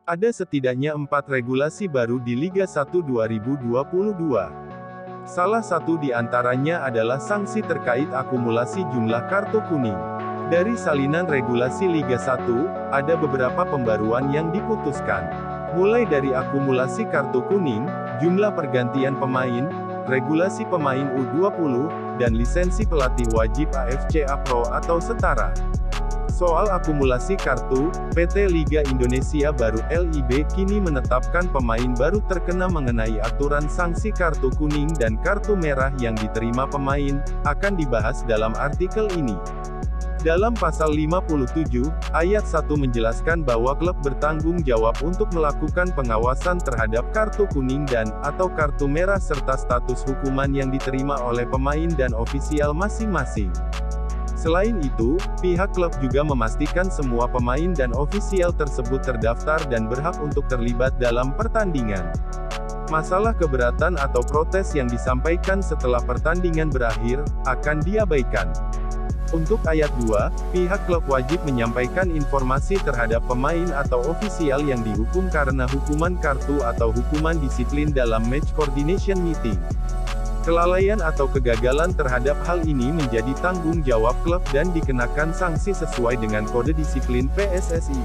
Ada setidaknya 4 regulasi baru di Liga 1 2022. Salah satu di antaranya adalah sanksi terkait akumulasi jumlah kartu kuning. Dari salinan regulasi Liga 1, ada beberapa pembaruan yang diputuskan. Mulai dari akumulasi kartu kuning, jumlah pergantian pemain, regulasi pemain U20, dan lisensi pelatih wajib AFC-A Pro atau setara. Soal akumulasi kartu, PT Liga Indonesia Baru (LIB) kini menetapkan pemain baru terkena mengenai aturan sanksi kartu kuning dan kartu merah yang diterima pemain, akan dibahas dalam artikel ini. Dalam pasal 57, ayat 1 menjelaskan bahwa klub bertanggung jawab untuk melakukan pengawasan terhadap kartu kuning dan/atau kartu merah serta status hukuman yang diterima oleh pemain dan ofisial masing-masing. Selain itu, pihak klub juga memastikan semua pemain dan ofisial tersebut terdaftar dan berhak untuk terlibat dalam pertandingan. Masalah keberatan atau protes yang disampaikan setelah pertandingan berakhir, akan diabaikan. Untuk ayat 2, pihak klub wajib menyampaikan informasi terhadap pemain atau ofisial yang dihukum karena hukuman kartu atau hukuman disiplin dalam match coordination meeting. Kelalaian atau kegagalan terhadap hal ini menjadi tanggung jawab klub dan dikenakan sanksi sesuai dengan kode disiplin PSSI.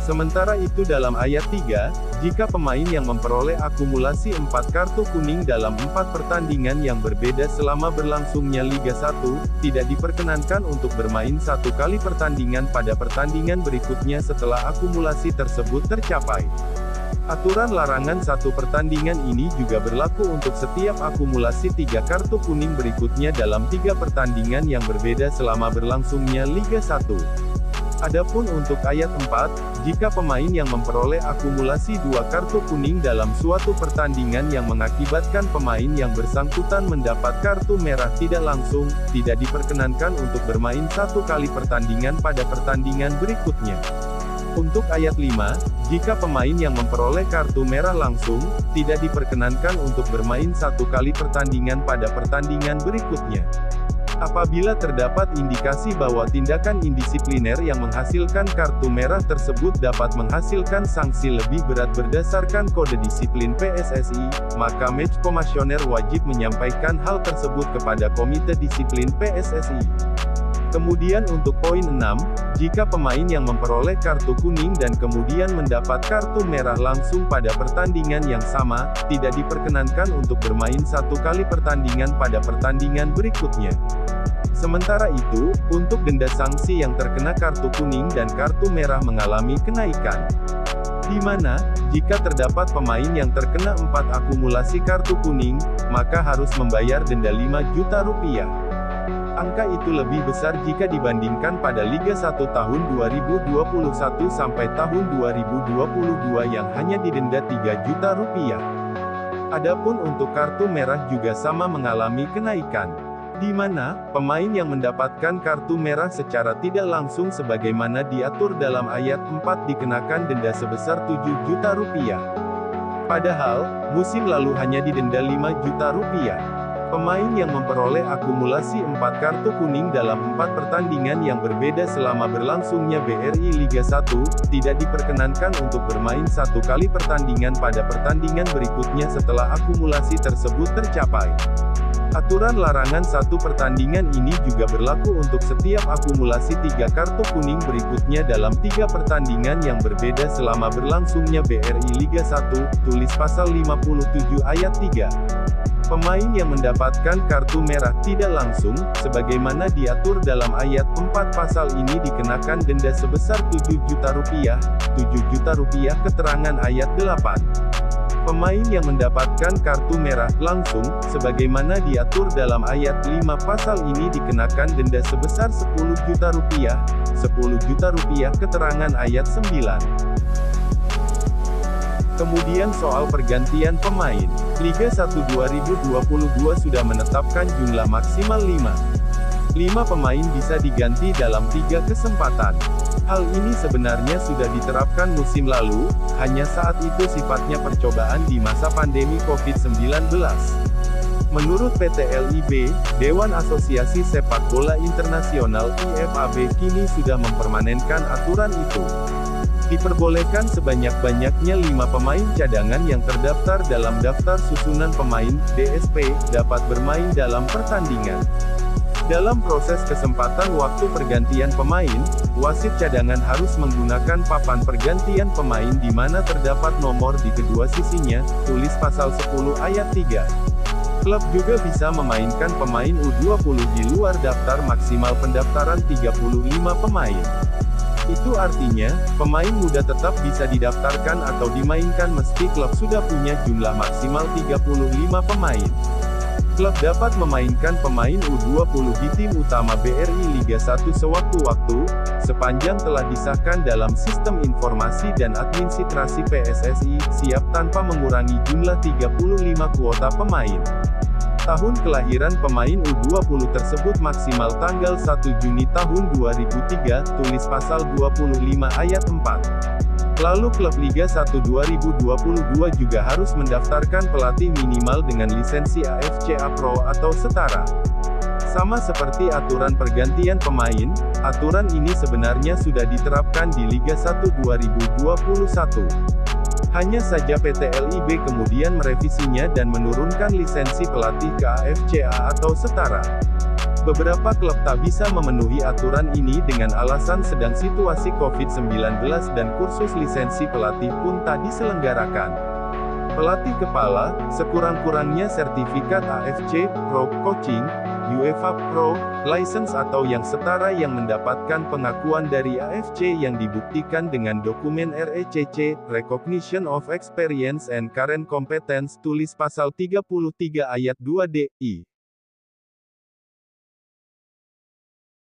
Sementara itu dalam ayat 3, jika pemain yang memperoleh akumulasi 4 kartu kuning dalam 4 pertandingan yang berbeda selama berlangsungnya Liga 1, tidak diperkenankan untuk bermain 1 kali pertandingan pada pertandingan berikutnya setelah akumulasi tersebut tercapai. Aturan larangan 1 pertandingan ini juga berlaku untuk setiap akumulasi 3 kartu kuning berikutnya dalam 3 pertandingan yang berbeda selama berlangsungnya Liga 1. Adapun untuk ayat 4, jika pemain yang memperoleh akumulasi 2 kartu kuning dalam suatu pertandingan yang mengakibatkan pemain yang bersangkutan mendapat kartu merah tidak langsung, tidak diperkenankan untuk bermain 1 kali pertandingan pada pertandingan berikutnya. Untuk ayat 5, jika pemain yang memperoleh kartu merah langsung, tidak diperkenankan untuk bermain 1 kali pertandingan pada pertandingan berikutnya. Apabila terdapat indikasi bahwa tindakan indisipliner yang menghasilkan kartu merah tersebut dapat menghasilkan sanksi lebih berat berdasarkan kode disiplin PSSI, maka match komisioner wajib menyampaikan hal tersebut kepada Komite Disiplin PSSI. Kemudian untuk poin 6, jika pemain yang memperoleh kartu kuning dan kemudian mendapat kartu merah langsung pada pertandingan yang sama, tidak diperkenankan untuk bermain 1 kali pertandingan pada pertandingan berikutnya. Sementara itu, untuk denda sanksi yang terkena kartu kuning dan kartu merah mengalami kenaikan. Di mana, jika terdapat pemain yang terkena 4 akumulasi kartu kuning, maka harus membayar denda Rp5 juta. Angka itu lebih besar jika dibandingkan pada Liga 1 tahun 2021 sampai tahun 2022 yang hanya didenda Rp3 juta. Adapun untuk kartu merah juga sama mengalami kenaikan. Di mana, pemain yang mendapatkan kartu merah secara tidak langsung sebagaimana diatur dalam ayat 4 dikenakan denda sebesar Rp7 juta. Padahal, musim lalu hanya didenda Rp5 juta. Pemain yang memperoleh akumulasi 4 kartu kuning dalam 4 pertandingan yang berbeda selama berlangsungnya BRI Liga 1, tidak diperkenankan untuk bermain 1 kali pertandingan pada pertandingan berikutnya setelah akumulasi tersebut tercapai. Aturan larangan 1 pertandingan ini juga berlaku untuk setiap akumulasi 3 kartu kuning berikutnya dalam 3 pertandingan yang berbeda selama berlangsungnya BRI Liga 1, tulis pasal 57 ayat 3. Pemain yang mendapatkan kartu merah tidak langsung, sebagaimana diatur dalam ayat 4 pasal ini dikenakan denda sebesar Rp7 juta. Rp7 juta keterangan ayat 8. Pemain yang mendapatkan kartu merah langsung, sebagaimana diatur dalam ayat 5 pasal ini dikenakan denda sebesar Rp10 juta. Rp10 juta keterangan ayat 9. Kemudian soal pergantian pemain. Liga 1 2022 sudah menetapkan jumlah maksimal 5 pemain bisa diganti dalam 3 kesempatan. Hal ini sebenarnya sudah diterapkan musim lalu, hanya saat itu sifatnya percobaan di masa pandemi COVID-19. Menurut PT LIB, Dewan Asosiasi Sepak Bola Internasional (IFAB) kini sudah mempermanenkan aturan itu. Diperbolehkan sebanyak-banyaknya 5 pemain cadangan yang terdaftar dalam daftar susunan pemain, DSP, dapat bermain dalam pertandingan. Dalam proses kesempatan waktu pergantian pemain, wasit cadangan harus menggunakan papan pergantian pemain di mana terdapat nomor di kedua sisinya, tulis pasal 10 ayat 3. Klub juga bisa memainkan pemain U20 di luar daftar maksimal pendaftaran 35 pemain. Itu artinya, pemain muda tetap bisa didaftarkan atau dimainkan meski klub sudah punya jumlah maksimal 35 pemain. Klub dapat memainkan pemain U20 di tim utama BRI Liga 1 sewaktu-waktu, sepanjang telah disahkan dalam Sistem Informasi dan Administrasi PSSI, siap tanpa mengurangi jumlah 35 kuota pemain. Tahun kelahiran pemain U20 tersebut maksimal tanggal 1 Juni tahun 2003, tulis pasal 25 ayat 4. Lalu klub Liga 1 2022 juga harus mendaftarkan pelatih minimal dengan lisensi AFCA Pro atau setara. Sama seperti aturan pergantian pemain, aturan ini sebenarnya sudah diterapkan di Liga 1 2021. Hanya saja PT LIB kemudian merevisinya dan menurunkan lisensi pelatih ke AFCA atau setara. Beberapa klub tak bisa memenuhi aturan ini dengan alasan sedang situasi COVID-19 dan kursus lisensi pelatih pun tak diselenggarakan. Pelatih kepala, sekurang-kurangnya sertifikat AFC Pro Coaching, UEFA Pro License atau yang setara yang mendapatkan pengakuan dari AFC yang dibuktikan dengan dokumen RECC, Recognition of Experience and Current Competence, tulis pasal 33 ayat 2 DI.